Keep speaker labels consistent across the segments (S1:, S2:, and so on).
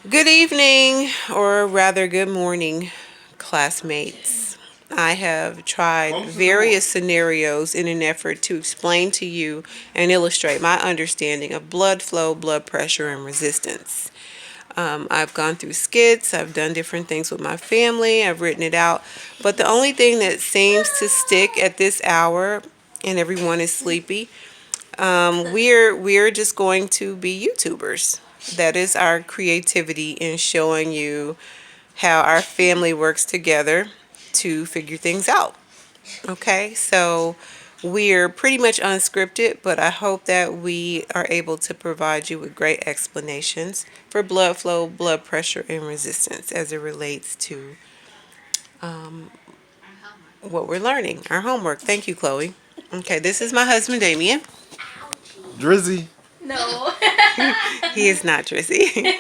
S1: Good evening, or rather, good morning, classmates. I have tried various scenarios in an effort to explain to you and illustrate my understanding of blood flow, blood pressure, and resistance. I've gone through skits, I've done different things with my family, I've written it out, but the only thing that seems to stick at this hour, and everyone is sleepy, we're just going to be YouTubers. That is our creativity in showing you how our family works together to figure things out. Okay, so we're pretty much unscripted, but I hope that we are able to provide you with great explanations for blood flow, blood pressure, and resistance as it relates to what we're learning, our homework. Thank you, Chloe. Okay, this is my husband, Damien.
S2: Drizzy.
S3: No.
S1: He is not Drizzy.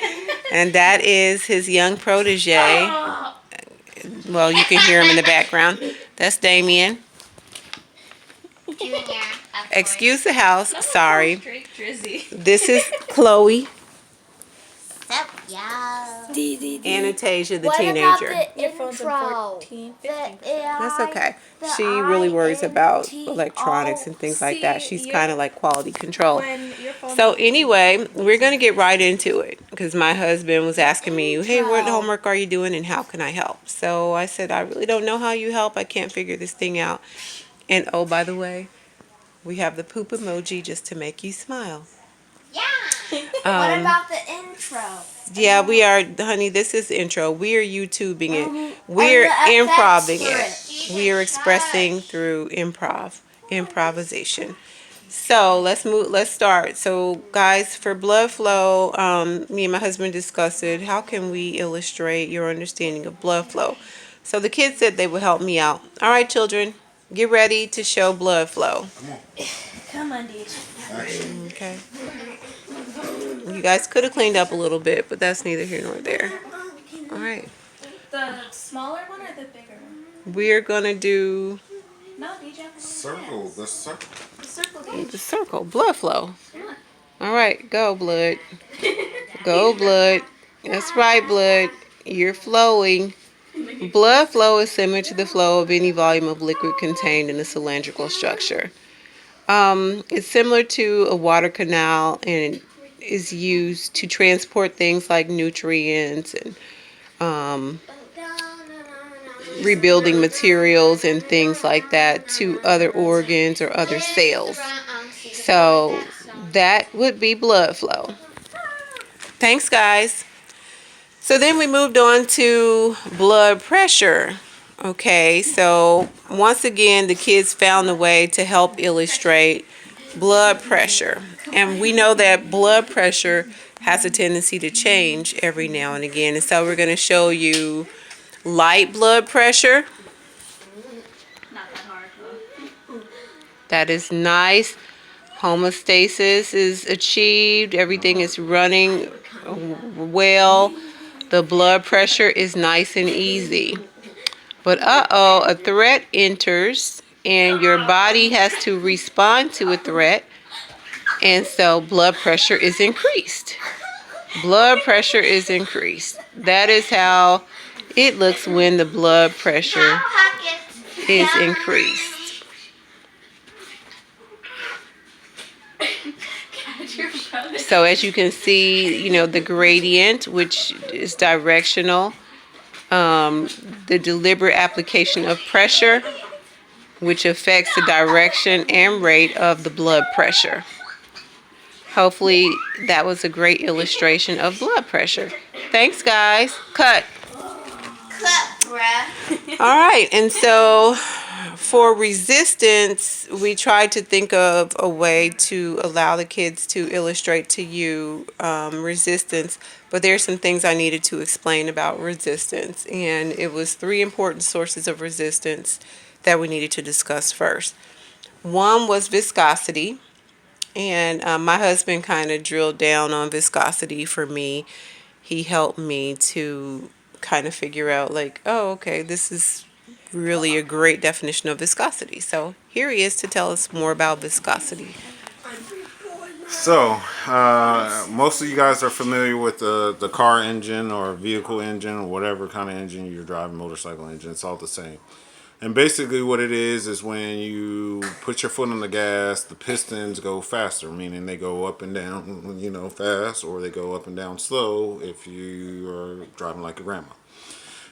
S1: And that is his young protege. Well, you can hear him in the background. That's Damien.
S3: Junior.
S1: Excuse the house. Sorry.
S3: Straight Drizzy.
S1: This is Chloe.
S3: Sup, y'all?
S1: Anastasia, the
S4: What
S1: teenager.
S4: about the
S3: Your phone's
S4: intro?
S3: on 14, 15%.
S1: That's okay. She really worries about electronics and things like that. She's kind of like quality control. So anyway, we're going to get right into it because my husband was asking me, hey, what homework are you doing and how can I help? So I said, I really don't know how you help. I can't figure this thing out. And oh, by the way, we have the poop emoji just to make you smile.
S3: Yeah.
S4: What about the intro?
S1: Yeah, we are, honey, this is the intro. We are YouTubing it. We're
S4: and the
S1: improving
S4: effects
S1: it. We are expressing through improvisation. So let's start. So guys, for blood flow, me and my husband discussed it. How can we illustrate your understanding of blood flow? So the kids said they would help me out. All right, children, get ready to show blood flow.
S3: Come on, DJ.
S1: Okay. You guys could have cleaned up a little bit, but that's neither here nor there. All right.
S3: The smaller one or the bigger one?
S1: We're going to do
S3: No, DJ.
S2: Circle. The circle.
S3: The circle, DJ.
S1: the circle, blood flow. All right, go blood. Go blood. That's right, blood. You're flowing. Blood flow is similar to the flow of any volume of liquid contained in a cylindrical structure. It's similar to a water canal and is used to transport things like nutrients and rebuilding materials and things like that to other organs or other cells. So that would be blood flow. Thanks, guys. So then we moved on to blood pressure. Okay, so once again, the kids found a way to help illustrate blood pressure. And we know that blood pressure has a tendency to change every now and again. And so we're going to show you light blood pressure.
S3: Not that hard, though.
S1: That is nice. Homeostasis is achieved. Everything is running well. The blood pressure is nice and easy. But uh-oh, a threat enters and your body has to respond to a threat. And so blood pressure is increased. Blood pressure is increased. That is how it looks when the blood pressure is increased. So as you can see, the gradient, which is directional, the deliberate application of pressure, which affects the direction and rate of the blood pressure. Hopefully that was a great illustration of blood pressure. Thanks, guys. Cut.
S4: Cut, bruh.
S1: All right, and so for resistance, we tried to think of a way to allow the kids to illustrate to you resistance, but there's some things I needed to explain about resistance, and it was 3 important sources of resistance that we needed to discuss first. One was viscosity, and my husband kind of drilled down on viscosity for me. He helped me to kind of figure out like, oh, okay, this is really a great definition of viscosity. So here he is to tell us more about viscosity.
S2: So, most of you guys are familiar with the car engine or vehicle engine or whatever kind of engine you're driving, motorcycle engine. It's all the same. And basically what it is when you put your foot on the gas, the pistons go faster, meaning they go up and down, fast, or they go up and down slow if you are driving like a grandma.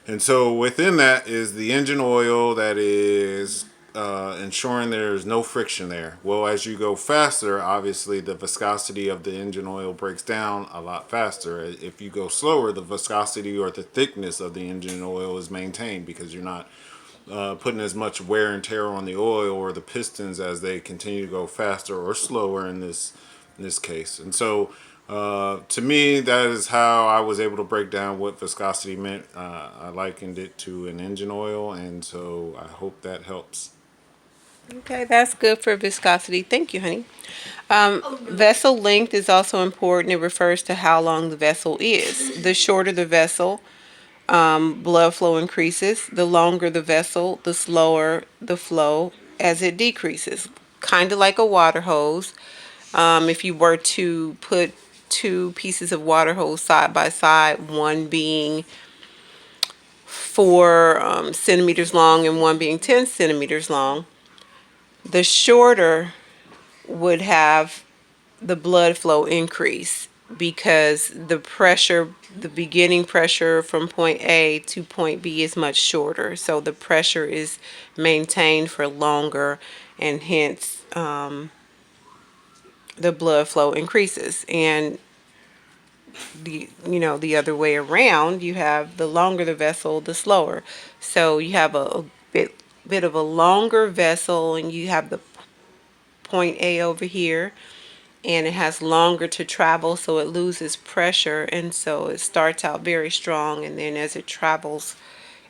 S2: And so within that is the engine oil that is ensuring there's no friction there. Well, as you go faster, obviously the viscosity of the engine oil breaks down a lot faster. If you go slower, the viscosity or the thickness of the engine oil is maintained because you're not putting as much wear and tear on the oil or the pistons as they continue to go faster or slower in this case. And so to me, that is how I was able to break down what viscosity meant. I likened it to an engine oil, and so I hope that helps.
S1: Okay, that's good for viscosity. Thank you, honey. Vessel length is also important. It refers to how long the vessel is. The shorter the vessel, blood flow increases. The longer the vessel, the slower the flow as it decreases. Kind of like a water hose. If you were to put two pieces of water hose side by side, one being 4 centimeters long and one being 10 centimeters long, the shorter would have the blood flow increase because the beginning pressure from point A to point B is much shorter. So the pressure is maintained for longer, and hence the blood flow increases. And the other way around, you have the longer the vessel, the slower. So you have a bit of a longer vessel, and you have the point A over here, and it has longer to travel, so it loses pressure, and so it starts out very strong, and then as it travels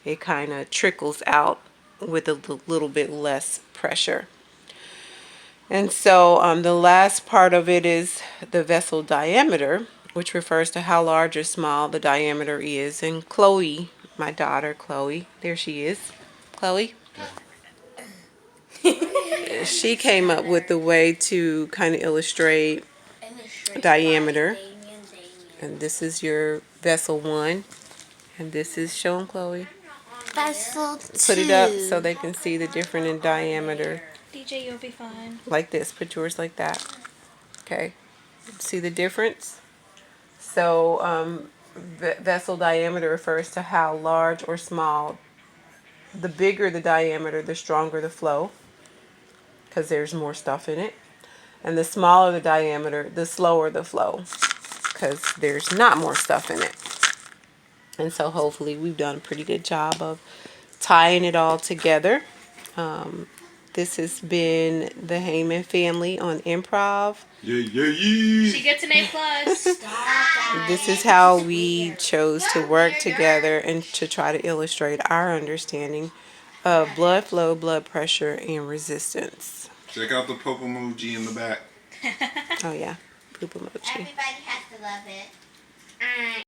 S1: it kind of trickles out with a little bit less pressure. And so the last part of it is the vessel diameter, which refers to how large or small the diameter is. And Chloe, my daughter Chloe, there she is, Chloe, she came up with the way to kind of illustrate diameter. And this is your vessel 1, and this is, show 'em, Chloe.
S4: Vessel 2.
S1: Put it up so they can see the difference in diameter.
S3: DJ, you'll be fine.
S1: Like this. Put yours like that. Okay. See the difference? So vessel diameter refers to how large or small. The bigger the diameter, the stronger the flow, because there's more stuff in it. And the smaller the diameter, the slower the flow, because there's not more stuff in it. And so hopefully we've done a pretty good job of tying it all together. This has been the Heyman family on improv.
S2: Yeah, yeah, yeah.
S3: She gets an A+.
S1: This is how we chose to work together and to try to illustrate our understanding of blood flow, blood pressure, and resistance.
S2: Check out the poop emoji in the back.
S1: Oh yeah, poop emoji.
S4: Everybody has to love it.